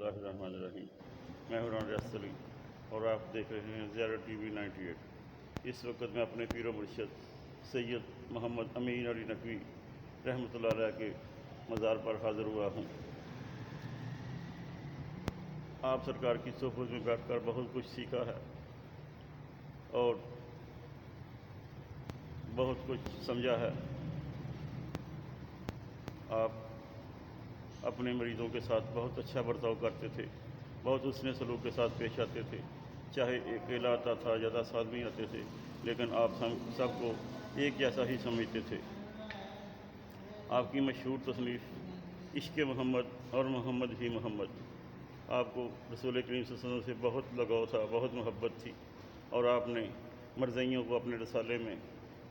اللہ الرحمن الرحیم۔ میں ہوں ریاست علی اور آپ دیکھ رہے ہیں زیارت ٹی وی 98۔ اس وقت میں اپنے پیر و مرشد سید محمد امین علی نقوی رحمۃ اللہ علیہ کے مزار پر حاضر ہوا ہوں۔ آپ سرکار کی صحبت میں بیٹھ کر بہت کچھ سیکھا ہے اور بہت کچھ سمجھا ہے۔ آپ اپنے مریضوں کے ساتھ بہت اچھا برتاؤ کرتے تھے، بہت حسن سلوک کے ساتھ پیش آتے تھے۔ چاہے اکیلا آتا تھا یا 10 آدمی آتے تھے، لیکن آپ سب کو ایک جیسا ہی سمجھتے تھے۔ آپ کی مشہور تصنیف عشق محمد اور محمد ہی محمد، آپ کو رسول کریم صلی اللہ علیہ وسلم سے بہت لگاؤ تھا، بہت محبت تھی، اور آپ نے مرزئیوں کو اپنے رسالے میں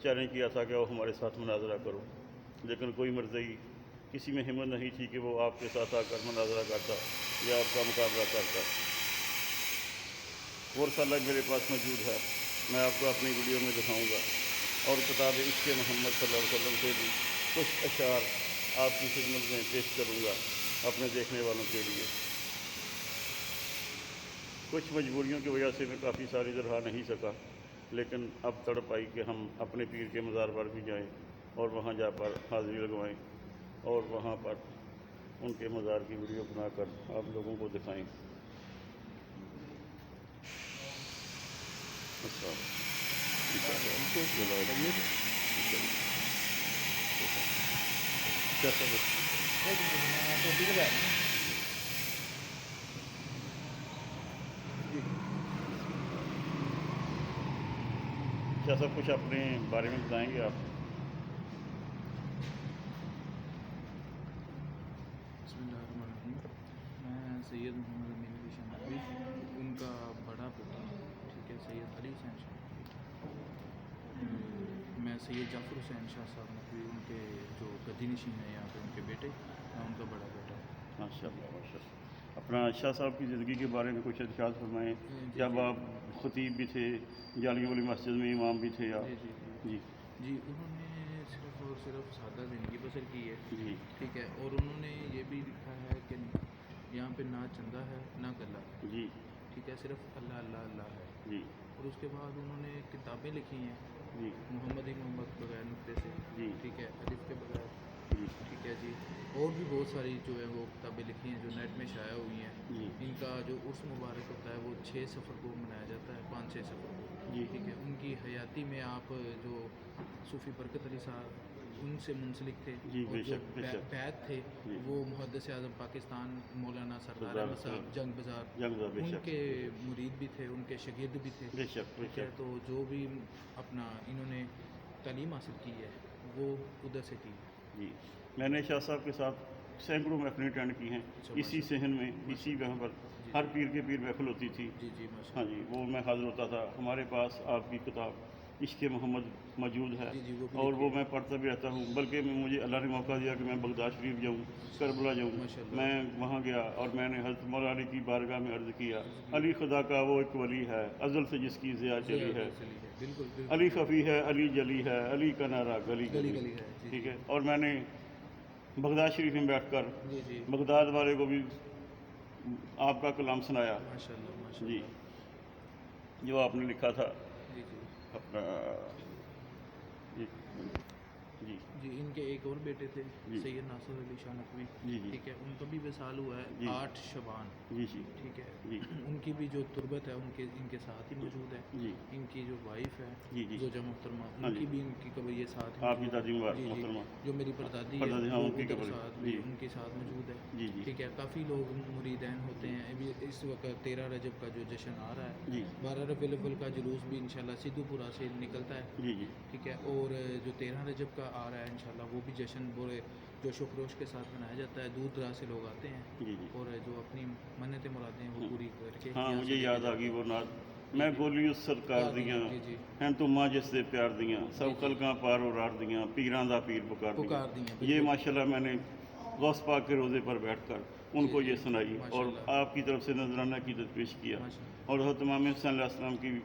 چیلنج کیا تھا کہ وہ ہمارے ساتھ مناظرہ کرو، لیکن کوئی مرزئی کسی میں ہمت نہیں تھی کہ وہ آپ کے ساتھ آ کر مناظرہ کرتا یا آپ کا مقابلہ کرتا۔ وہ رسالہ میرے پاس موجود ہے، میں آپ کو اپنی ویڈیو میں دکھاؤں گا، اور کتاب عشق محمد صلی اللہ علیہ وسلم سے بھی کچھ اشعار آپ کی خدمت میں پیش کروں گا اپنے دیکھنے والوں کے لیے۔ کچھ مجبوریوں کی وجہ سے میں کافی ساری رہا نہیں سکا، لیکن اب تڑپ آئی کہ ہم اپنے پیر کے مزار پر بھی جائیں اور وہاں جا کر حاضری لگوائیں اور وہاں پر ان کے مزار کی ویڈیو بنا کر آپ لوگوں کو دکھائیں۔ کیا سب کچھ اپنے بارے میں بتائیں گے آپ؟ بسم اللہ الرحمن الرحیم۔ میں سید محمد امین علی شاہ نقوی، ان کا بڑا بیٹا، ٹھیک ہے، سید علی حسین شاہ نقوی۔ میں سید جعفر حسین شاہ صاحب نقوی، ان کے جو گدی نشین ہیں یہاں پہ، ان کے بیٹے، میں ان کا بڑا بیٹا ہوں۔ ماشاء اللہ ماشاء اللہ۔ اپنا شاہ صاحب کی زندگی کے بارے میں کچھ ارشاد فرمائیں۔ جب آپ خطیب بھی تھے، جالیوں والی مسجد میں امام بھی تھے آپ؟ جی انہوں نے صرف اور صرف سادہ زندگی بسر کی ہے، جی ٹھیک ہے، اور انہوں نے یہ بھی لکھا ہے کہ یہاں پہ نہ چندہ ہے نہ گلہ ہے، جی ٹھیک ہے، صرف اللہ اللہ اللہ ہے۔ جی اور اس کے بعد انہوں نے کتابیں لکھی ہیں، جی محمد ہی محمد بغیر نقطے سے، جی ٹھیک ہے، الف کے بغیر، جی ٹھیک ہے جی، اور بھی بہت ساری جو ہے وہ کتابیں لکھی ہیں جو نیٹ میں شائع ہوئی ہیں۔ جی ان کا جو عرس مبارک ہوتا ہے وہ 6 صفر کو منایا جاتا ہے، 5-6 صفر کو، جی ٹھیک ہے۔ ان کی حیاتی میں آپ جو صوفی برکت علی صاحب ان سے منسلک تھے، جی اور بے جو شک بے شک بیت تھے جی وہ محدث اعظم پاکستان مولانا سردار احمد صاحب جنگ بازار، بے ان شک کے مرید بھی تھے، ان کے شاگرد بھی تھے، بے شک بے ٹھیک ہے۔ شک۔ تو جو بھی اپنا انہوں نے تعلیم حاصل کی ہے وہ ادھر سے کی ہے۔ جی میں نے شاہ صاحب کے ساتھ سینکڑوں محفلیں اٹینڈ کی ہیں، اچھا، اسی ماشاء صحن میں، اللہ، اسی ماشاء وہاں پر اللہ، جی ہر جی پیر کے پیر محفل ہوتی تھی۔ جی جی، ماشاء ہاں اللہ، جی، وہ میں حاضر ہوتا تھا۔ ہمارے پاس آپ کی کتاب عشق محمد موجود ہے، جی جی، وہ بھی اور لکھی وہ ہے، میں پڑھتا بھی رہتا ہوں، بلکہ مجھے اللہ نے موقع دیا کہ میں بغداد شریف جاؤں، کربلا جاؤں۔ ماشاء اللہ، میں وہاں گیا اور میں نے حضرت مولا علی کی بارگاہ میں عرض کیا، عرض علی کیا، خدا کا وہ ایک ولی ہے، ازل سے جس کی ضیا چلی ہے، چلی ہے، بالکل علی بالکل، خفی ہے، علی جلی ہے، علی کا نعرہ گلی گلی گلی، گلی ہے، جی ٹھیک جی ہے۔ اور میں نے بغداد شریف میں بیٹھ کر جی جی، بغداد والے کو بھی آپ کا کلام سنایا، ماشاء اللہ، ماشاء جی، اللہ، جو آپ نے لکھا تھا جی جی اپنا، جی جی۔ ان کے ایک اور بیٹے تھے جی سید ناصر علی شاہ نقوی، جی جی ٹھیک ہے، ان کا بھی وصال ہوا ہے جی 8 شعبان، جی جی ٹھیک ہے۔ جی ان کی بھی جو تربت ہے ان کے ساتھ ہی موجود ہے۔ جی ان کی جو وائف ہے جی جی زوجہ محترمہ، ہاں ان جی، کی بھی ان کی قبر یہ ساتھ ہی آپ کی موجود ہے، دادی مبارک جی جی۔ محترمہ جو میری پردادی ہے پردادی، ہاں، وہ ان کی ادھر قبر، ساتھ بھی جی ان کے ساتھ موجود ہے، جی جی ٹھیک ہے۔ کافی لوگ مریدین ہوتے ہیں ابھی اس وقت 13 رجب کا جو جشن آ رہا ہے، جی 12 ربیع الاول کا جلوس بھی انشاءاللہ سدھو پورہ سے نکلتا ہے، جی جی ٹھیک ہے۔ اور جو 13 رجب کا آ رہا ہے انشاءاللہ وہ بھی جشن بڑے جوش و خروش کے ساتھ منایا جاتا ہے، دور دراز سے لوگ آتے ہیں، جی جی اور جو اپنی منتیں مرادیں ہیں وہ پوری کر کے ہاں، یہاں سے مجھے لے کے یاد آ جاتے گئی ہیں۔ وہ نعت، جی میں جی، گولی اس سرکار کار دیاں جی جی ہیں تو ماں جس دے پیار دیاں، جی سب جی، خلقاں پار و رار دیاں، پیراں دا پیر پکار دیاں۔ دیں یہ بالکل، ماشاءاللہ میں نے غوث پاک کے روزے پر بیٹھ کر ان جی کو جی، یہ سنائی، ماشاء اور اللہ، آپ کی طرف سے نذرانہ کی پیش کیا، ماشاء اللہ، اور حضرت امام حسین علیہ السلام کی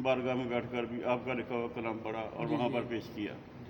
بارگاہ میں بیٹھ کر بھی آپ کا لکھا ہوا کلام پڑھا اور جی وہاں جی پر پیش کیا۔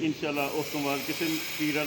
ਇਨਸ਼ਾਅੱਲਾ ਉਸ ਤੋਂ ਬਾਅਦ ਕਿਸੇ ਪੀਰ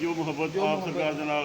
ਜੋ ਮੁਹੱਬਤ ਜੋ ਆਪ ਮੁਹੱਬਤ ਸਰਕਾਰ ਦੇ ਨਾਲ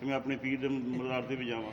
ਕਿ ਮੈਂ ਆਪਣੇ ਪੀਰ ਦੇ ਮਜ਼ਾਰ ਤੇ ਵੀ ਜਾਵਾਂ,